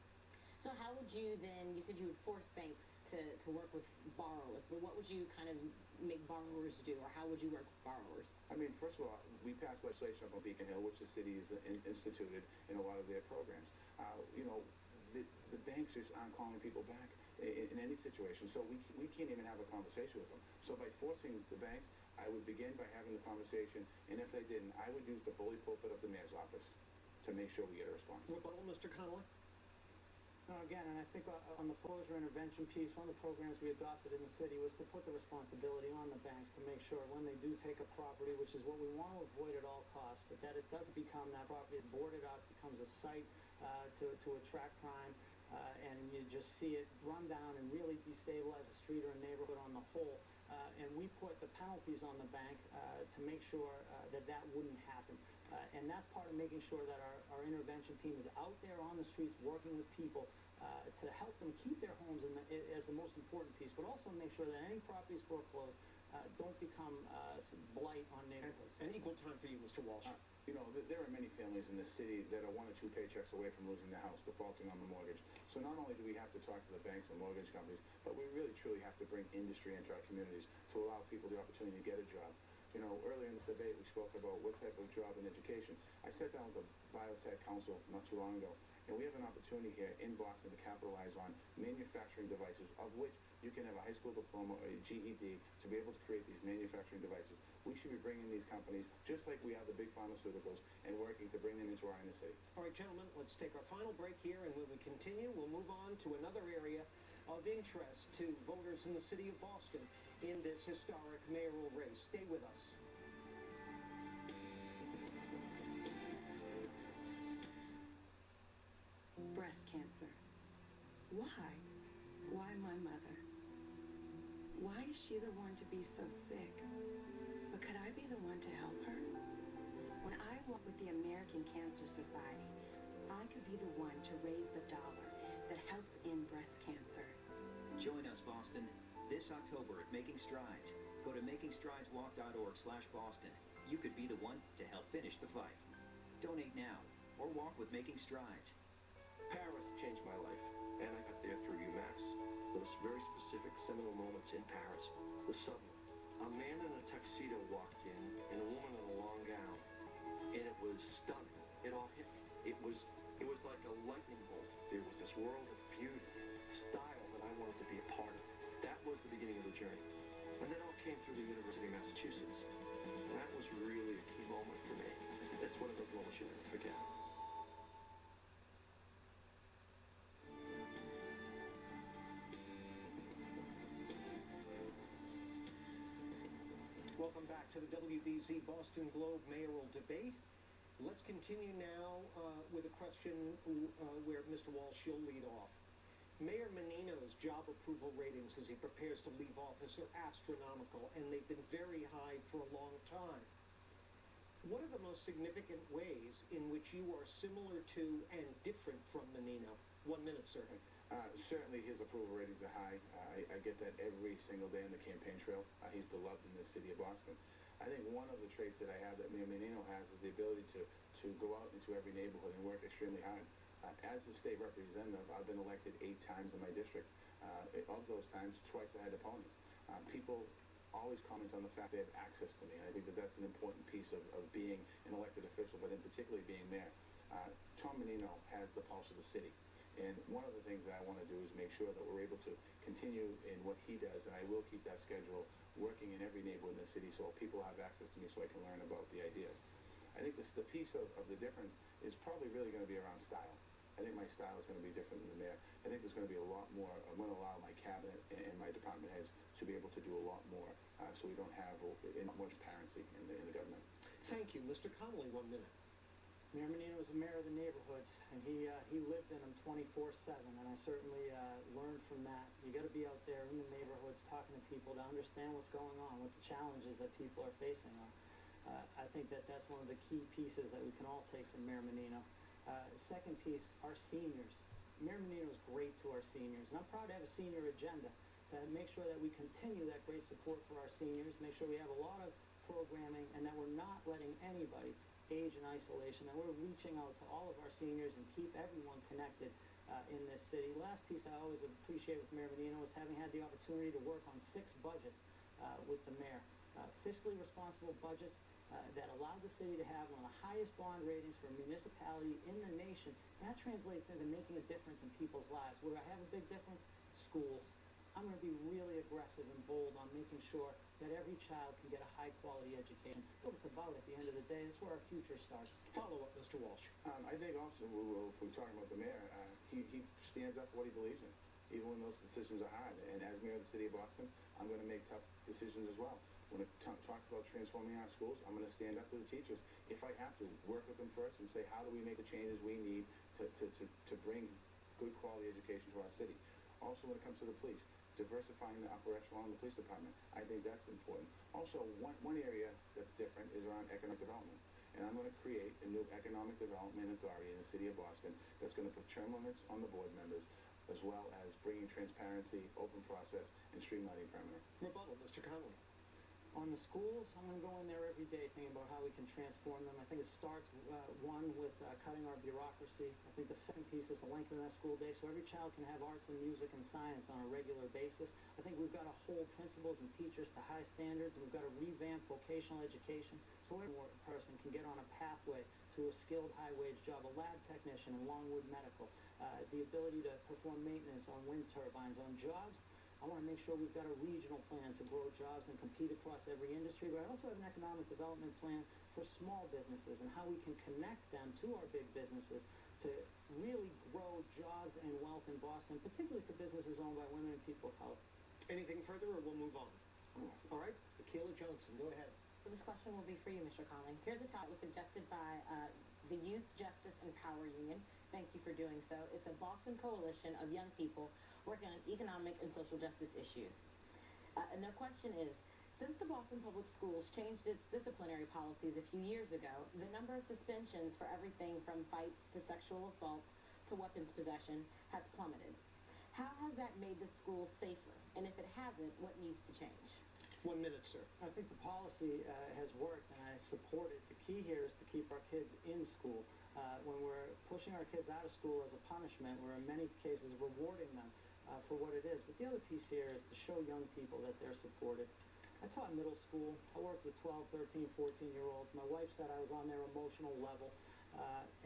So how would you then, you said you would force banks to work with borrowers, but what would you kind of make borrowers do, or how would you work with borrowers? I mean, first of all, we passed legislation up on Beacon Hill, which the city has instituted in a lot of their programs. You know, the banks just aren't calling people back in any situation, so we can't even have a conversation with them. So by forcing the banks, I would begin by having the conversation, and if they didn't, I would use the bully pulpit of the mayor's office to make sure we get a response. Rebuttal, Mr. Connolly? No, again, and I think on the foreclosure intervention piece, one of the programs we adopted in the city was to put the responsibility on the banks to make sure when they do take a property, which is what we want to avoid at all costs, but that it doesn't become that property boarded up, becomes a site to attract crime, and you just see it run down and really destabilize a street or a neighborhood on the whole. And we put the penalties on the bank to make sure that wouldn't happen. And that's part of making sure that our intervention team is out there on the streets working with people to help them keep their homes as the most important piece, but also make sure that any properties foreclosed don't become blight on neighborhoods. And equal time for you, Mr. Walsh. You know, there are many families in this city that are 1 or 2 paychecks away from losing their house, defaulting on the mortgage. So not only do we have to talk to the banks and mortgage companies, but we really truly have to bring industry into our communities to allow people the opportunity to get a job. You know, earlier in this debate, we spoke about what type of job in education. I sat down with the Biotech Council not too long ago, and we have an opportunity here in Boston to capitalize on manufacturing devices, of which you can have a high school diploma or a GED to be able to create these manufacturing devices. We should be bringing these companies, just like we have the big pharmaceuticals, and working to bring them into our inner city. All right, gentlemen, let's take our final break here, and when we continue, we'll move on to another area of interest to voters in the city of Boston in this historic mayoral race. Stay with us. Breast cancer. Why? Why my mother? Why is she the one to be so sick? But could I be the one to help her? When I work with the American Cancer Society, I could be the one to raise the dollar that helps end breast cancer. Join us, Boston, this October at Making Strides. Go to makingstrideswalk.org/Boston. You could be the one to help finish the fight. Donate now or walk with Making Strides. Paris changed my life, and I got there through UMass. Those very specific seminal moments in Paris. The subway. A man in a tuxedo walked in, and a woman in a long gown, and it was stunning. It all hit me. It was like a lightning bolt. There was this world of beauty, style that I wanted to be a part of. That was the beginning of the journey. And that all came through the University of Massachusetts. And that was really a key moment for me. It's one of those moments you never forget. Welcome back to the WBZ Boston Globe mayoral debate. Let's continue now with a question where Mr. Walsh, you'll lead off. Mayor Menino's job approval ratings as he prepares to leave office are astronomical, and they've been very high for a long time. What are the most significant ways in which you are similar to and different from Menino? 1 minute, sir. Certainly his approval ratings are high. I get that every single day on the campaign trail. He's beloved in the city of Boston. I think one of the traits that I have that Mayor Menino has is the ability to to go out into every neighborhood and work extremely hard. As a state representative, I've been elected 8 times in my district. Of those times, twice I had opponents. People always comment on the fact they have access to me, and I think that that's an important piece of being an elected official, but in particularly being mayor. Tom Menino has the pulse of the city, and one of the things that I want to do is make sure that we're able to continue in what he does, and I will keep that schedule working in every neighborhood in the city so people have access to me so I can learn about the ideas. I think the piece of the difference is probably really going to be around style. I think my style is going to be different than the mayor. I think there's going to be a lot more. I'm going to allow my cabinet and my department heads to be able to do a lot more so we don't have more transparency in the government. Thank you. Mr. Connolly, 1 minute. Mayor Menino was a mayor of the neighborhoods, and he lived in them 24/7, and I certainly learned from that. You got to be out there in the neighborhoods talking to people to understand what's going on, what the challenges that people are facing are. I think that's one of the key pieces that we can all take from Mayor Menino. Second piece, our seniors. Mayor Menino is great to our seniors, and I'm proud to have a senior agenda to make sure that we continue that great support for our seniors, make sure we have a lot of programming, and that we're not letting anybody age in isolation, that we're reaching out to all of our seniors and keep everyone connected in this city. Last piece I always appreciate with Mayor Menino is having had the opportunity to work on 6 budgets with the mayor. Fiscally responsible budgets that allowed the city to have one of the highest bond ratings for a municipality in the nation. That translates into making a difference in people's lives. Where I have a big difference, schools. I'm going to be really aggressive and bold on making sure that every child can get a high-quality education. That's what it's about at the end of the day. That's where our future starts. Follow up, Mr. Walsh. I think also, if we're talking about the mayor, he stands up for what he believes in, even when those decisions are hard. And as mayor of the city of Boston, I'm going to make tough decisions as well. When it talks about transforming our schools, I'm going to stand up to the teachers. If I have to, work with them first and say, how do we make the changes we need to bring good quality education to our city? Also, when it comes to the police, diversifying the upper echelon of the police department, I think that's important. Also, one area that's different is around economic development. And I'm going to create a new economic development authority in the city of Boston that's going to put term limits on the board members, as well as bringing transparency, open process, and streamlining permanent. Rebuttal, Mr. Connolly. On the schools, I'm going to go in there every day thinking about how we can transform them. I think it starts, one, with cutting our bureaucracy. I think the second piece is to lengthen that school day so every child can have arts and music and science on a regular basis. I think we've got to hold principals and teachers to high standards, and we've got to revamp vocational education so every person can get on a pathway to a skilled high-wage job, a lab technician in Longwood Medical, the ability to perform maintenance on wind turbines, on jobs. I want to make sure we've got a regional plan to grow jobs and compete across every industry, but I also have an economic development plan for small businesses and how we can connect them to our big businesses to really grow jobs and wealth in Boston, particularly for businesses owned by women and people of color. Anything further, or we'll move on? All right, Keller Johnson, go ahead. So this question will be for you, Mr. Connolly. Here's a topic that was suggested by the Youth Justice and Power Union. Thank you for doing so. It's a Boston coalition of young people working on economic and social justice issues. And their question is, since the Boston Public Schools changed its disciplinary policies a few years ago, the number of suspensions for everything from fights to sexual assaults to weapons possession has plummeted. How has that made the schools safer? And if it hasn't, what needs to change? 1 minute, sir. I think the policy has worked, and I support it. The key here is to keep our kids in school. When we're pushing our kids out of school as a punishment, we're in many cases rewarding them for what it is. But the other piece here is to show young people that they're supported. I taught middle school. I worked with 12, 13, 14-year-olds. My wife said I was on their emotional level.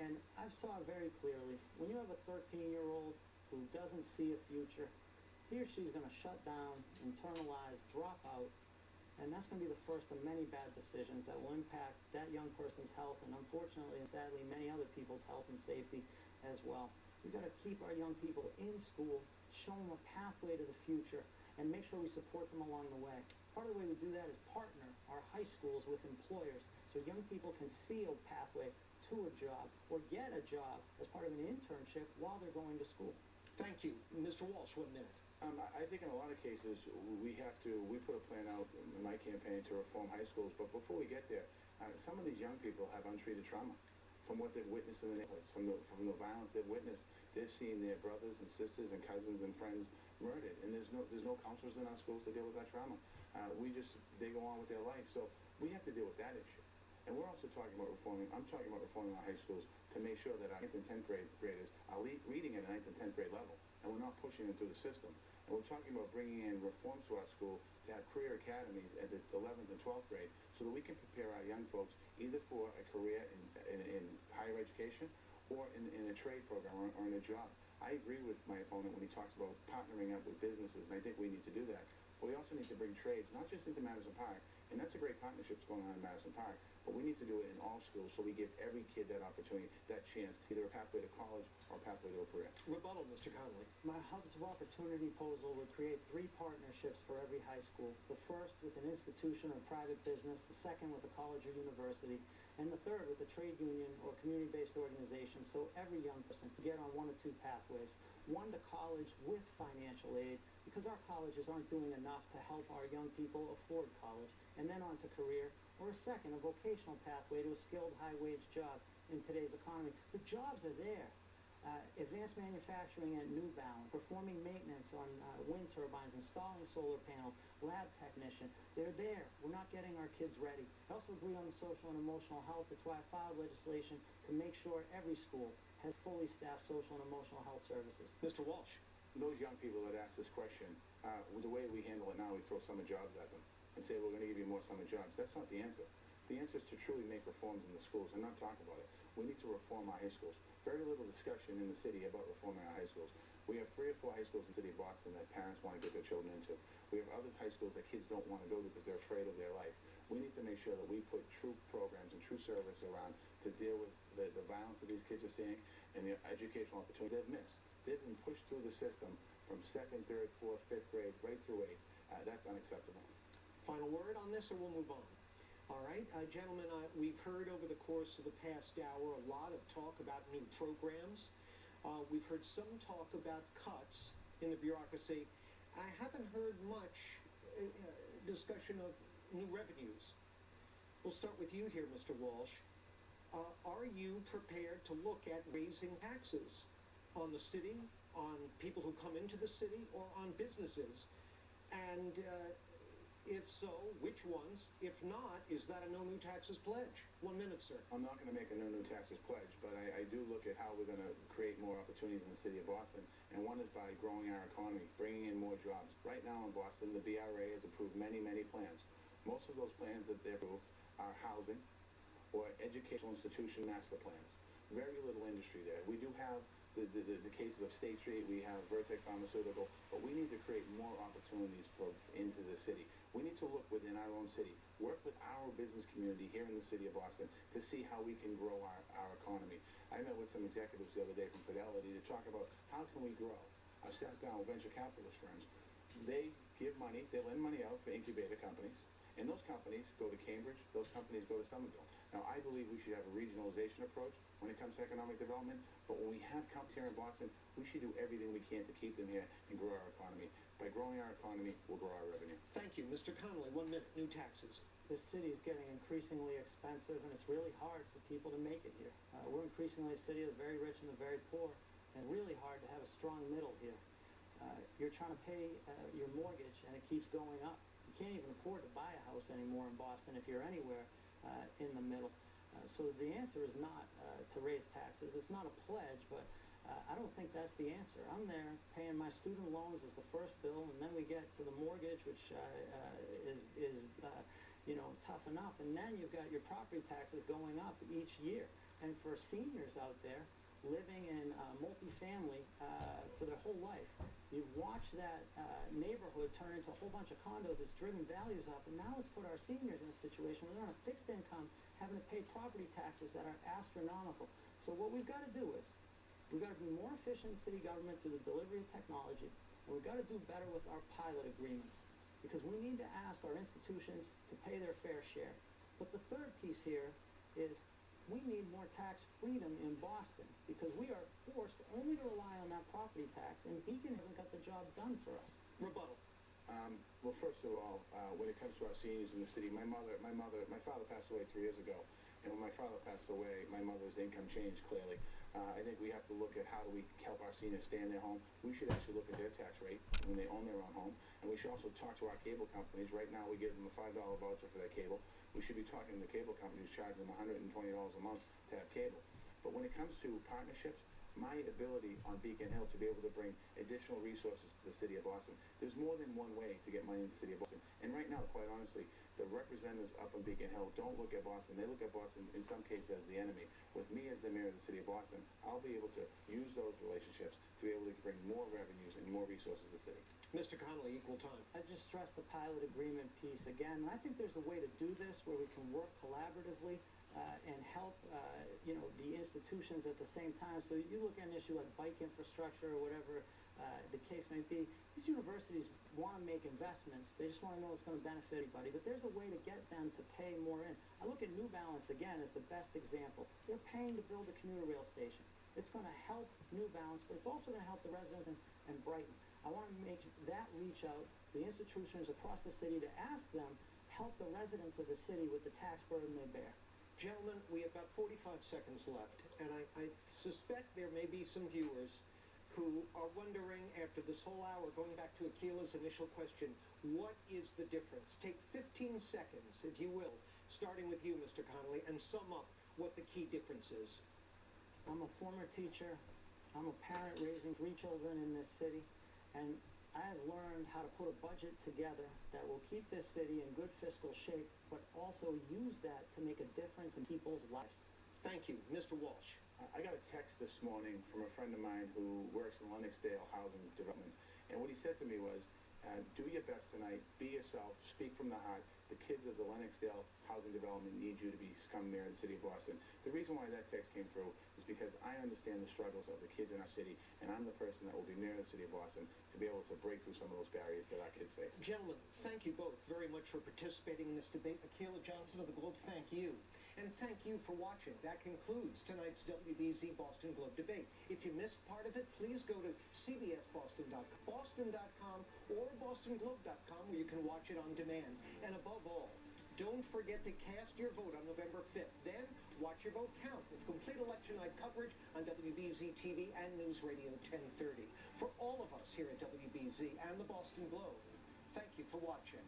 And I saw very clearly, when you have a 13-year-old who doesn't see a future, he or she's going to shut down, internalize, drop out, and that's going to be the first of many bad decisions that will impact that young person's health and, unfortunately and sadly, many other people's health and safety as well. We've got to keep our young people in school, show them a pathway to the future, and make sure we support them along the way. Part of the way we do that is partner our high schools with employers so young people can see a pathway to a job or get a job as part of an internship while they're going to school. Thank you. Mr. Walsh, 1 minute. I think in a lot of cases we put a plan out in my campaign to reform high schools, but before we get there, some of these young people have untreated trauma from what they've witnessed in the neighborhoods, from the violence they've witnessed. They've seen their brothers and sisters and cousins and friends murdered, and there's no counselors in our schools to deal with that trauma. They go on with their life, so we have to deal with that issue. And we're also talking about I'm talking about reforming our high schools to make sure that our 9th and 10th graders are reading at a 9th and 10th grade level, and we're not pushing them through the system. And we're talking about bringing in reforms to our school to have career academies at the 11th and 12th grade so that we can prepare our young folks either for a career in higher education or in a trade program or in a job. I agree with my opponent when he talks about partnering up with businesses, and I think we need to do that. But we also need to bring trades, not just into Madison Park, and that's a great partnership that's going on in Madison Park, but we need to do it in all schools so we give every kid that opportunity, that chance, either a pathway to college or a pathway to a career. Rebuttal, Mr. Connolly. My Hubs of Opportunity proposal would create 3 partnerships for every high school. The first with an institution or private business, the second with a college or university, and the third with a trade union or community-based organization, so every young person can get on 1 or 2 pathways. One to college with financial aid, because our colleges aren't doing enough to help our young people afford college, and then on to career, or a second, a vocational pathway to a skilled high-wage job in today's economy. The jobs are there. Advanced manufacturing at New Balance, performing maintenance on wind turbines, installing solar panels, lab technician. They're there. We're not getting our kids ready. I also agree on the social and emotional health. That's why I filed legislation to make sure every school has fully staffed social and emotional health services. Mr. Walsh. Those young people that ask this question, with the way we handle it now, we throw summer jobs at them and say, we're going to give you more summer jobs. That's not the answer. The answer is to truly make reforms in the schools and not talk about it. We need to reform our high schools. Very little discussion in the city about reforming our high schools. We have 3 or 4 high schools in the city of Boston that parents want to get their children into. We have other high schools that kids don't want to go to because they're afraid of their life. We need to make sure that we put true programs and true service around to deal with the violence that these kids are seeing and the educational opportunity they've missed. They've been pushed through the system from 2nd, 3rd, 4th, 5th grade right through 8th. That's unacceptable. Final word on this, or we'll move on. All right, gentlemen, we've heard over the course of the past hour a lot of talk about new programs. We've heard some talk about cuts in the bureaucracy. I haven't heard much discussion of new revenues. We'll start with you here, Mr. Walsh. Are you prepared to look at raising taxes on the city, on people who come into the city, or on businesses? And if so, which ones? If not, is that a no new taxes pledge? 1 minute, sir. I'm not going to make a no new taxes pledge, but I do look at how we're going to create more opportunities in the city of Boston. And one is by growing our economy, bringing in more jobs. Right now in Boston, the BRA has approved many, many plans. Most of those plans that they've approved are housing or educational institution master plans. Very little industry there. We do have the cases of State Street, we have Vertex Pharmaceutical, but we need to create more opportunities into the city. We need to look within our own city, work with our business community here in the city of Boston to see how we can grow our economy. I met with some executives the other day from Fidelity to talk about how can we grow. I sat down with venture capitalist firms. They give money, they lend money out for incubator companies, and those companies go to Cambridge, those companies go to Somerville. Now, I believe we should have a regionalization approach when it comes to economic development, but when we have companies here in Boston, we should do everything we can to keep them here and grow our economy. By growing our economy, we'll grow our revenue. Thank you. Mr. Connolly, 1 minute, new taxes. This city is getting increasingly expensive, and it's really hard for people to make it here. We're increasingly a city of the very rich and the very poor, and really hard to have a strong middle here. You're trying to pay your mortgage, and it keeps going up. You can't even afford to buy a house anymore in Boston if you're anywhere in the middle. So the answer is not to raise taxes. It's not a pledge, but I don't think that's the answer. I'm there paying my student loans as the first bill, and then we get to the mortgage, which is tough enough. And then you've got your property taxes going up each year. And for seniors out there living in multifamily for their whole life, you've watched that neighborhood turn into a whole bunch of condos. It's driven values up, and now it's put our seniors in a situation where they're on a fixed income, having to pay property taxes that are astronomical. So what we've got to do is we've got to be more efficient in city government through the delivery of technology, and we've got to do better with our pilot agreements, because we need to ask our institutions to pay their fair share. But the third piece here is we need more tax freedom in Boston, because we are forced only to rely on that property tax, and Beacon hasn't got the job done for us. Rebuttal. Well, first of all, when it comes to our seniors in the city, my father passed away 3 years ago, and when my father passed away, my mother's income changed clearly. I think we have to look at how do we help our seniors stay in their home. We should actually look at their tax rate when they own their own home, and we should also talk to our cable companies. Right now, we give them a $5 voucher for their cable. We should be talking to the cable companies charging them $120 a month to have cable. But when it comes to partnerships, my ability on Beacon Hill to be able to bring additional resources to the city of Boston, there's more than one way to get money into the city of Boston. And right now, quite honestly, the representatives up on Beacon Hill don't look at Boston. They look at Boston, in some cases, as the enemy. With me as the mayor of the city of Boston, I'll be able to use those relationships to be able to bring more revenues and more resources to the city. Mr. Connolly, equal time. I just stress the pilot agreement piece again. And I think there's a way to do this where we can work collaboratively and help, the institutions at the same time. So you look at an issue like bike infrastructure or whatever the case may be. These universities want to make investments. They just want to know it's going to benefit everybody. But there's a way to get them to pay more in. I look at New Balance, again, as the best example. They're paying to build a commuter rail station. It's going to help New Balance, but it's also going to help the residents in Brighton. I want to make that reach out to the institutions across the city to ask them, help the residents of the city with the tax burden they bear. Gentlemen, we have about 45 seconds left, and I suspect there may be some viewers who are wondering, after this whole hour, going back to Akila's initial question, what is the difference? Take 15 seconds, if you will, starting with you, Mr. Connolly, and sum up what the key difference is. I'm a former teacher. I'm a parent raising 3 children in this city, and I have learned how to put a budget together that will keep this city in good fiscal shape, but also use that to make a difference in people's lives. Thank you. Mr. Walsh. I got a text this morning from a friend of mine who works in Lennoxdale Housing Development, and what he said to me was, do your best tonight, be yourself, speak from the heart. The kids of the Lennoxdale Housing Development need you to become mayor of the city of Boston. The reason why that text came through is because I understand the struggles of the kids in our city, and I'm the person that will be mayor of the city of Boston to be able to break through some of those barriers that our kids face. Gentlemen, thank you both very much for participating in this debate. Akila Johnson of the Globe, thank you. And thank you for watching. That concludes tonight's WBZ Boston Globe debate. If you missed part of it, please go to cbsboston.com, boston.com, or bostonglobe.com, where you can watch it on demand. And above all, don't forget to cast your vote on November 5th. Then, watch your vote count with complete election night coverage on WBZ TV and News Radio 1030. For all of us here at WBZ and the Boston Globe, thank you for watching.